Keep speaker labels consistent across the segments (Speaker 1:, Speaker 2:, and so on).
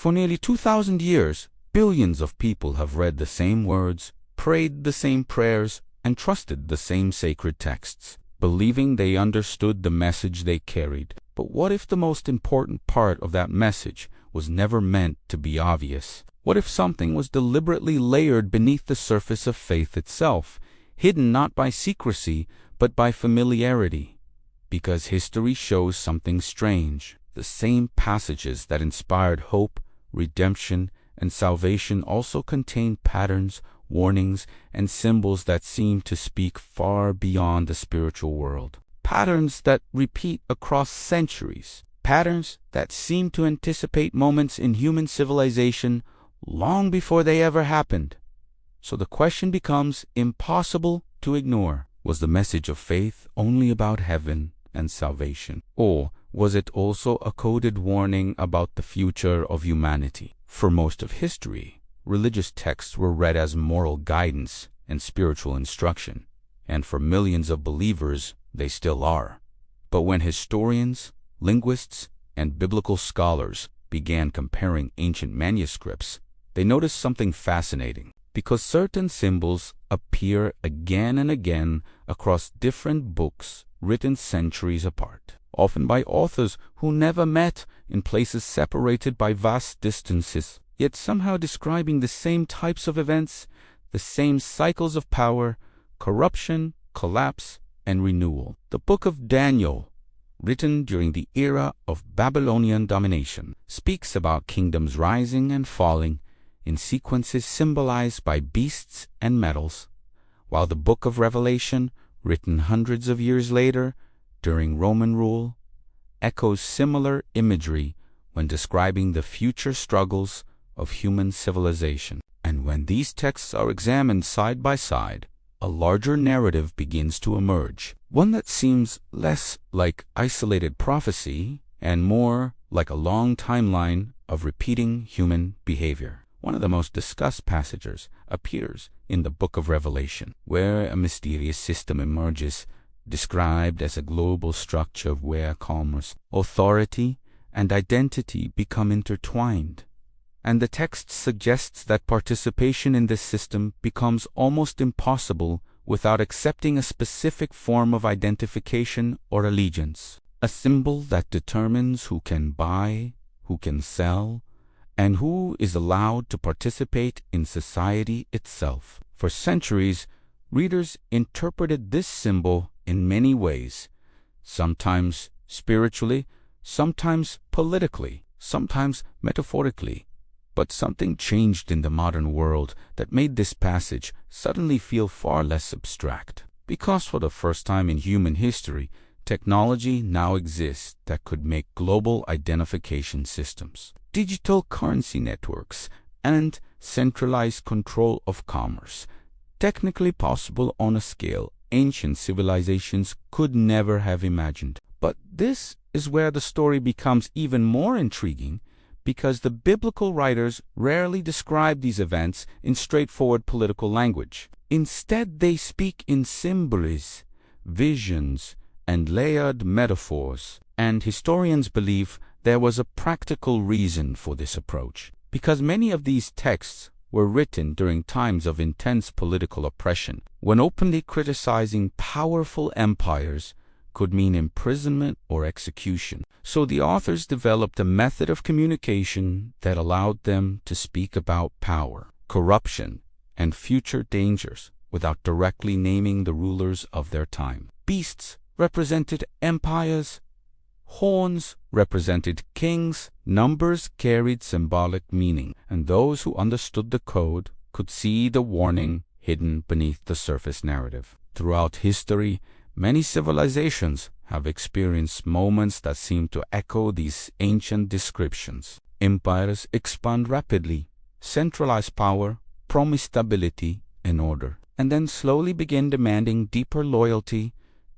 Speaker 1: For nearly 2,000 years, billions of people have read the same words, prayed the same prayers, and trusted the same sacred texts, believing they understood the message they carried. But what if the most important part of that message was never meant to be obvious? What if something was deliberately layered beneath the surface of faith itself, hidden not by secrecy, but by familiarity? Because history shows something strange. The same passages that inspired hope, redemption, and salvation also contain patterns, warnings, and symbols that seem to speak far beyond the spiritual world. Patterns that repeat across centuries. Patterns that seem to anticipate moments in human civilization long before they ever happened. So the question becomes impossible to ignore. Was the message of faith only about heaven and salvation? Or was it also a coded warning about the future of humanity? For most of history, religious texts were read as moral guidance and spiritual instruction, and for millions of believers, they still are. But when historians, linguists, and biblical scholars began comparing ancient manuscripts, they noticed something fascinating. Because certain symbols appear again and again across different books written centuries apart, often by authors who never met, in places separated by vast distances, yet somehow describing the same types of events, the same cycles of power, corruption, collapse, and renewal. The book of Daniel, written during the era of Babylonian domination, speaks about kingdoms rising and falling in sequences symbolized by beasts and metals, while the book of Revelation, written hundreds of years later during Roman rule, echoes similar imagery when describing the future struggles of human civilization. And when these texts are examined side by side, a larger narrative begins to emerge, one that seems less like isolated prophecy and more like a long timeline of repeating human behavior. One of the most discussed passages appears in the book of Revelation, where a mysterious system emerges, described as a global structure where commerce, authority, and identity become intertwined. And the text suggests that participation in this system becomes almost impossible without accepting a specific form of identification or allegiance, a symbol that determines who can buy, who can sell, and who is allowed to participate in society itself. For centuries, readers interpreted this symbol in many ways, sometimes spiritually, sometimes politically, sometimes metaphorically. But something changed in the modern world that made this passage suddenly feel far less abstract. Because for the first time in human history, technology now exists that could make global identification systems, digital currency networks, and centralized control of commerce, technically possible on a scale ancient civilizations could never have imagined. But this is where the story becomes even more intriguing, because the biblical writers rarely describe these events in straightforward political language. Instead, they speak in symbols, visions, and layered metaphors. And historians believe there was a practical reason for this approach, because many of these texts were written during times of intense political oppression, when openly criticizing powerful empires could mean imprisonment or execution. So the authors developed a method of communication that allowed them to speak about power, corruption, and future dangers without directly naming the rulers of their time. Beasts represented empires, horns represented kings, numbers carried symbolic meaning, and those who understood the code could see the warning hidden beneath the surface narrative. Throughout history, many civilizations have experienced moments that seem to echo these ancient descriptions. Empires expand rapidly, centralize power, promise stability and order, and then slowly begin demanding deeper loyalty,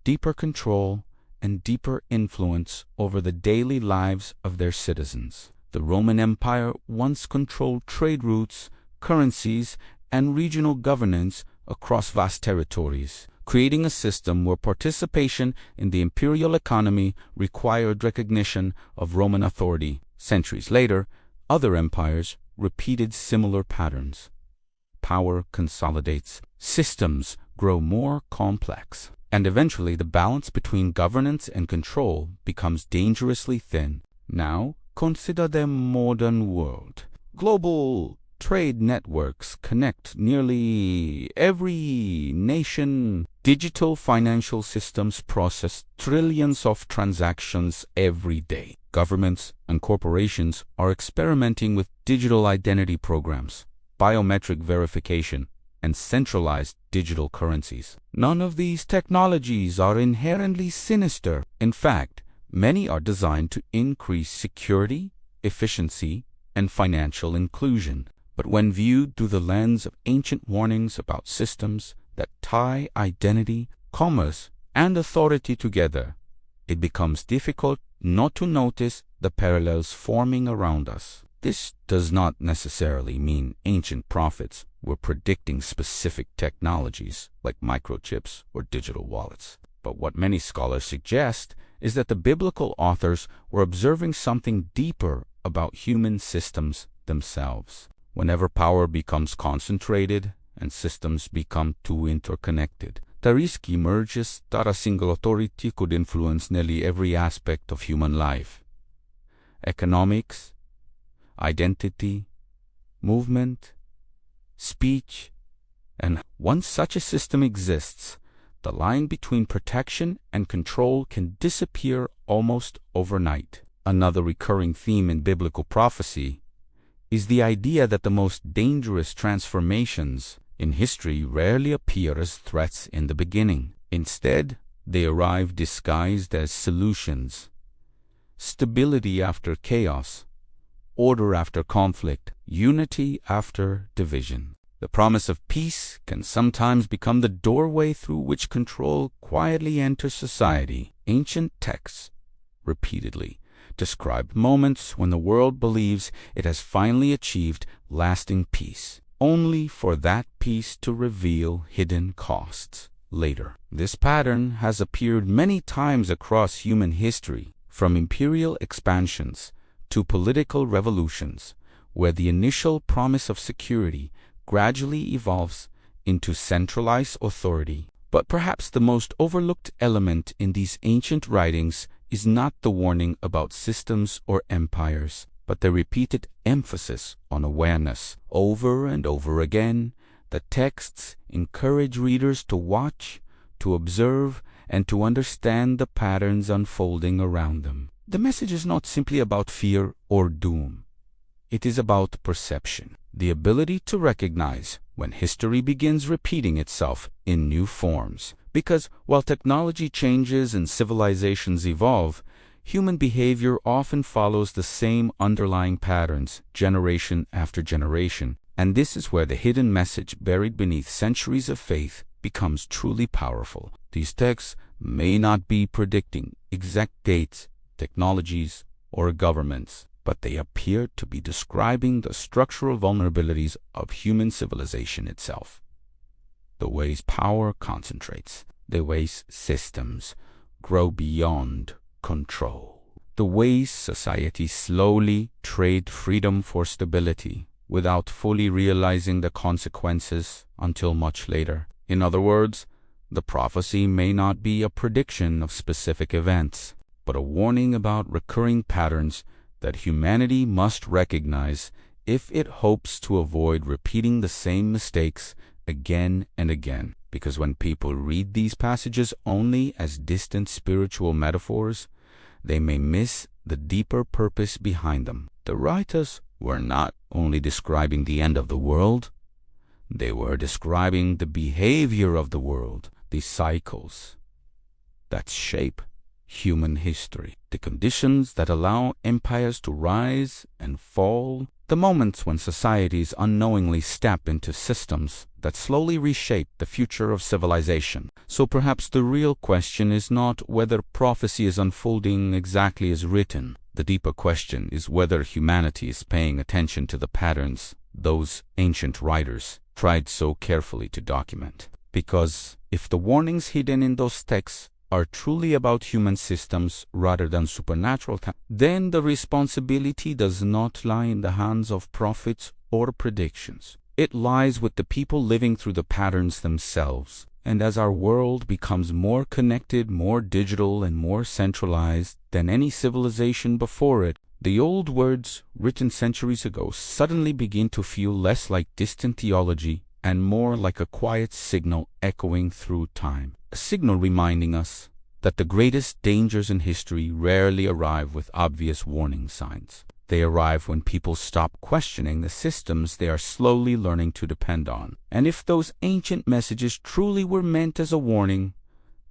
Speaker 1: deeper control, and deeper influence over the daily lives of their citizens. The Roman Empire once controlled trade routes, currencies, and regional governance across vast territories, creating a system where participation in the imperial economy required recognition of Roman authority. Centuries later, Other empires repeated similar patterns. Power consolidates, systems grow more complex, and eventually the balance between governance and control becomes dangerously thin. Now, consider the modern world. Global trade networks connect nearly every nation. Digital financial systems process trillions of transactions every day. Governments and corporations are experimenting with digital identity programs, biometric verification, and centralized digital currencies. None of these technologies are inherently sinister. In fact, many are designed to increase security, efficiency, and financial inclusion. But when viewed through the lens of ancient warnings about systems that tie identity, commerce, and authority together, it becomes difficult not to notice the parallels forming around us. This does not necessarily mean ancient prophets were predicting specific technologies like microchips or digital wallets. But what many scholars suggest is that the biblical authors were observing something deeper about human systems themselves. Whenever power becomes concentrated and systems become too interconnected, the risk emerges that a single authority could influence nearly every aspect of human life. Economics, identity, movement, speech, and once such a system exists, the line between protection and control can disappear almost overnight. Another recurring theme in biblical prophecy is the idea that the most dangerous transformations in history rarely appear as threats in the beginning. Instead, they arrive disguised as solutions. Stability after chaos, order after conflict, unity after division. The promise of peace can sometimes become the doorway through which control quietly enters society. Ancient texts repeatedly describe moments when the world believes it has finally achieved lasting peace, only for that peace to reveal hidden costs later. This pattern has appeared many times across human history, from imperial expansions to political revolutions, where the initial promise of security gradually evolves into centralized authority. But perhaps the most overlooked element in these ancient writings is not the warning about systems or empires, but the repeated emphasis on awareness. Over and over again, the texts encourage readers to watch, to observe, and to understand the patterns unfolding around them. The message is not simply about fear or doom. It is about perception, the ability to recognize when history begins repeating itself in new forms. Because while technology changes and civilizations evolve, human behavior often follows the same underlying patterns generation after generation. And this is where the hidden message buried beneath centuries of faith becomes truly powerful. These texts may not be predicting exact dates, technologies, or governments, but they appear to be describing the structural vulnerabilities of human civilization itself. The ways power concentrates, the ways systems grow beyond control, the ways societies slowly trade freedom for stability without fully realizing the consequences until much later. In other words, the prophecy may not be a prediction of specific events, but a warning about recurring patterns that humanity must recognize if it hopes to avoid repeating the same mistakes again and again. Because when people read these passages only as distant spiritual metaphors, they may miss the deeper purpose behind them. The writers were not only describing the end of the world, they were describing the behavior of the world, the cycles that shape human history, the conditions that allow empires to rise and fall, the moments when societies unknowingly step into systems that slowly reshape the future of civilization. So perhaps the real question is not whether prophecy is unfolding exactly as written. The deeper question is whether humanity is paying attention to the patterns those ancient writers tried so carefully to document. Because if the warnings hidden in those texts are truly about human systems rather than supernatural then the responsibility does not lie in the hands of prophets or predictions. It lies with the people living through the patterns themselves. And as our world becomes more connected, more digital, and more centralized than any civilization before it, the old words written centuries ago suddenly begin to feel less like distant theology and more like a quiet signal echoing through time. A signal reminding us that the greatest dangers in history rarely arrive with obvious warning signs. They arrive when people stop questioning the systems they are slowly learning to depend on. And if those ancient messages truly were meant as a warning,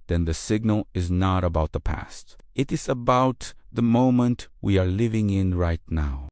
Speaker 1: then the signal is not about the past. It is about the moment we are living in right now.